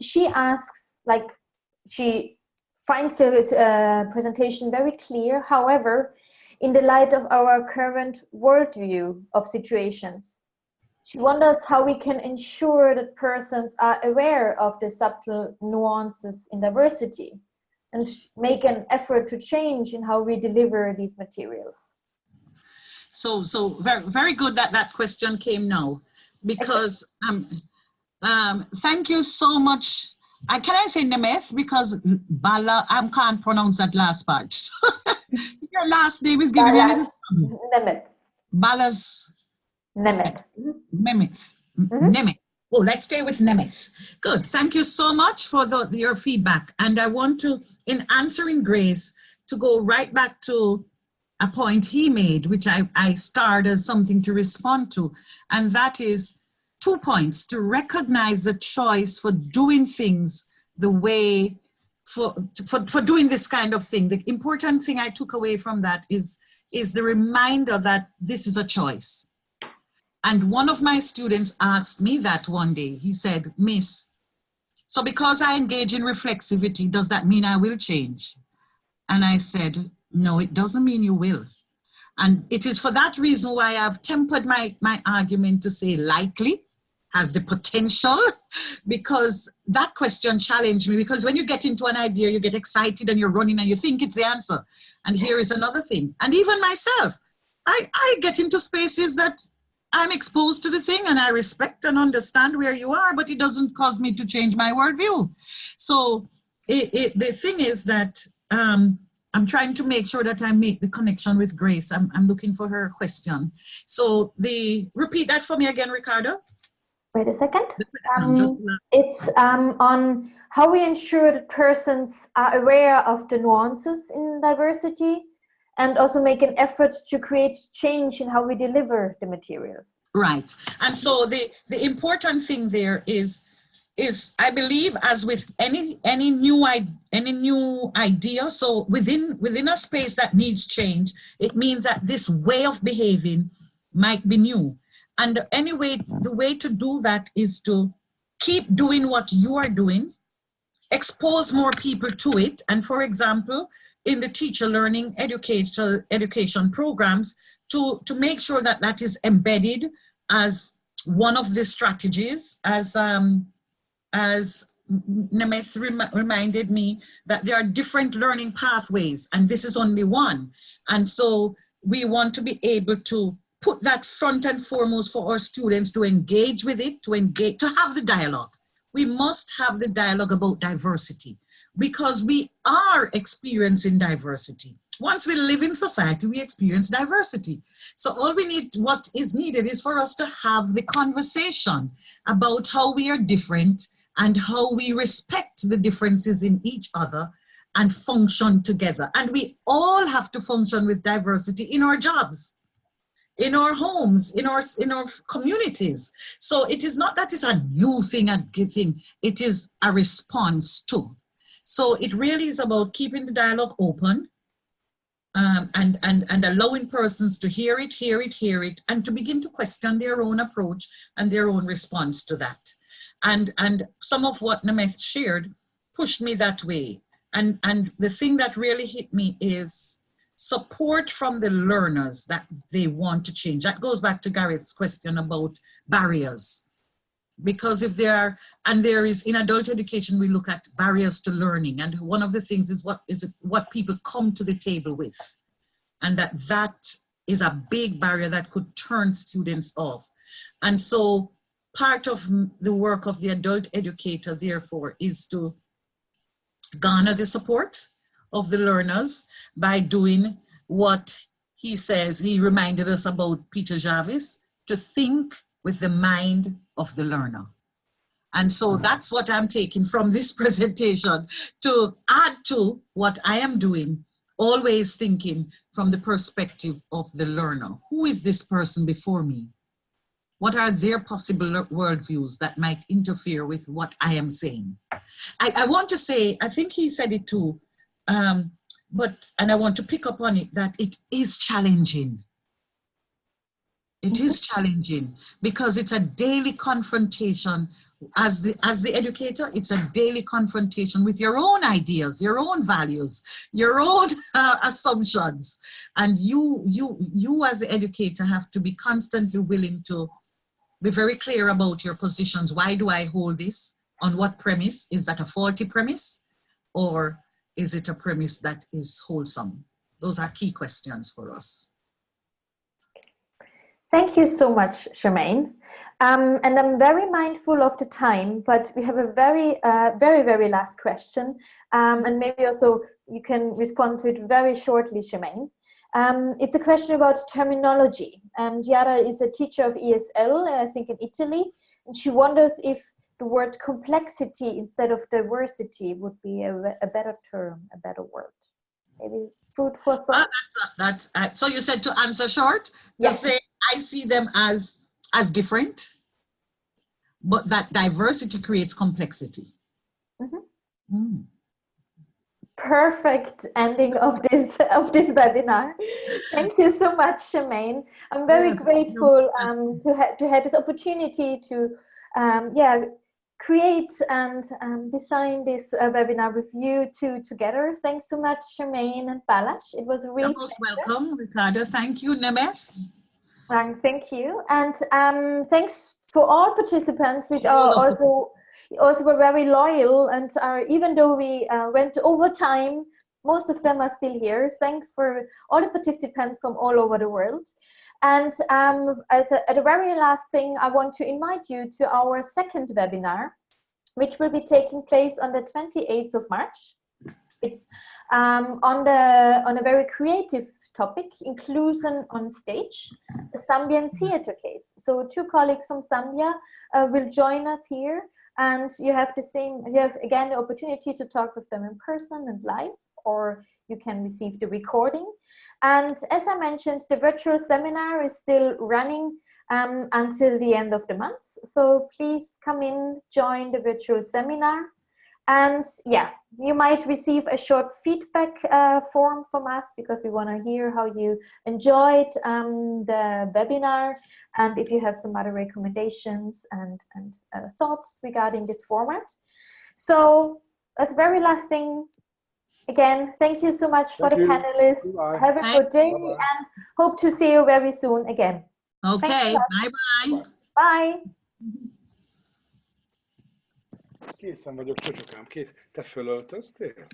She asks, she finds her presentation very clear. However, in the light of our current worldview of situations, she wonders how we can ensure that persons are aware of the subtle nuances in diversity and make an effort to change in how we deliver these materials. So very, very good that question came now, because thank you so much. Can I say Nemeth? Because Bala, I can't pronounce that last part. Your last name is giving me a little trouble. Nemeth. Bala's Nemeth. Nemeth. Nemeth. Oh, let's stay with Nemeth. Good. Thank you so much for your feedback. And I want to, in answering Grace, to go right back to a point he made, which I starred as something to respond to. And that is 2 points: to recognize the choice for doing things the way, for doing this kind of thing. The important thing I took away from that is the reminder that this is a choice. And one of my students asked me that one day. He said, "Miss, So because I engage in reflexivity, does that mean I will change? And I said, no, it doesn't mean you will. And it is for that reason why I've tempered my argument to say likely, has the potential, because that question challenged me. Because when you get into an idea, you get excited and you're running and you think it's the answer. And here is another thing. And even myself, I get into spaces that I'm exposed to the thing and I respect and understand where you are, but it doesn't cause me to change my worldview. So the thing is that I'm trying to make sure that I make the connection with Grace. I'm looking for her question. So repeat that for me again, Ricardo. Wait a second. It's on how we ensure that persons are aware of the nuances in diversity and also make an effort to create change in how we deliver the materials. Right. And so the important thing there is I believe, as with any new idea, so within a space that needs change, it means that this way of behaving might be new. And anyway, the way to do that is to keep doing what you are doing, expose more people to it. And for example, in the teacher learning education programs, to make sure that that is embedded as one of the strategies, as Nemeth reminded me that there are different learning pathways, and this is only one. And so we want to be able to put that front and foremost for our students to engage with it, to have the dialogue. We must have the dialogue about diversity because we are experiencing diversity. Once we live in society, we experience diversity. So what is needed is for us to have the conversation about how we are different and how we respect the differences in each other and function together. And we all have to function with diversity in our jobs, in our homes, in our communities. So it is not that it's a new thing and thing, it is a response to. So it really is about keeping the dialogue open and allowing persons to hear it, and to begin to question their own approach and their own response to that. And some of what Nemeth shared pushed me that way. And the thing that really hit me is support from the learners that they want to change. That goes back to Gareth's question about barriers. Because if there is in adult education, we look at barriers to learning. And one of the things is what people come to the table with. And that is a big barrier that could turn students off. And so part of the work of the adult educator, therefore, is to garner the support of the learners by doing what he says. He reminded us about Peter Jarvis, to think with the mind of the learner. And so that's what I'm taking from this presentation, to add to what I am doing, always thinking from the perspective of the learner. Who is this person before me? What are their possible worldviews that might interfere with what I am saying? I want to say, I think he said it too, and I want to pick up on it, that it is challenging. It is challenging because it's a daily confrontation. As the educator, it's a daily confrontation with your own ideas, your own values, your own assumptions. And you as the educator have to be constantly willing to be very clear about your positions. Why do I hold this? On what premise? Is that a faulty premise? Or is it a premise that is wholesome? Those are key questions for us. Thank you so much, Shemaine. And I'm very mindful of the time, but we have a very, very last question. And maybe also you can respond to it very shortly, Shemaine. It's a question about terminology. Giara is a teacher of ESL, I think in Italy, and she wonders if the word complexity instead of diversity would be a better term, a better word. Maybe food for thought. So you said to answer short, to yes. Say I see them as different, but that diversity creates complexity. Mm-hmm. Mm. Perfect ending of this webinar. Thank you so much, Shemaine. I'm very grateful to have this opportunity to create and design this webinar with you two together. Thanks so much, Shemaine and Balázs. It was a real You're most welcome, Ricardo. Thank you, Nemeth. Thank you, and thanks for all participants, which are also were very loyal, and even though we went over time, most of them are still here. Thanks for all the participants from all over the world. And at the very last thing, I want to invite you to our second webinar, which will be taking place on the 28th of March. It's on a very creative topic, inclusion on stage, a Zambian theater case. So two colleagues from Zambia will join us here, and you have again the opportunity to talk with them in person and live, or you can receive the recording. And as I mentioned, the virtual seminar is still running until the end of the month. So please come in, join the virtual seminar. And yeah, you might receive a short feedback form from us, because we want to hear how you enjoyed the webinar, and if you have some other recommendations and thoughts regarding this format. So as the very last thing, again, thank you so much for the panelists. Bye. Have a good day. Bye-bye. And hope to see you very soon again. Okay, bye-bye. Bye. Készen vagyok, csöcsökám, kész. Te fölöltöztél?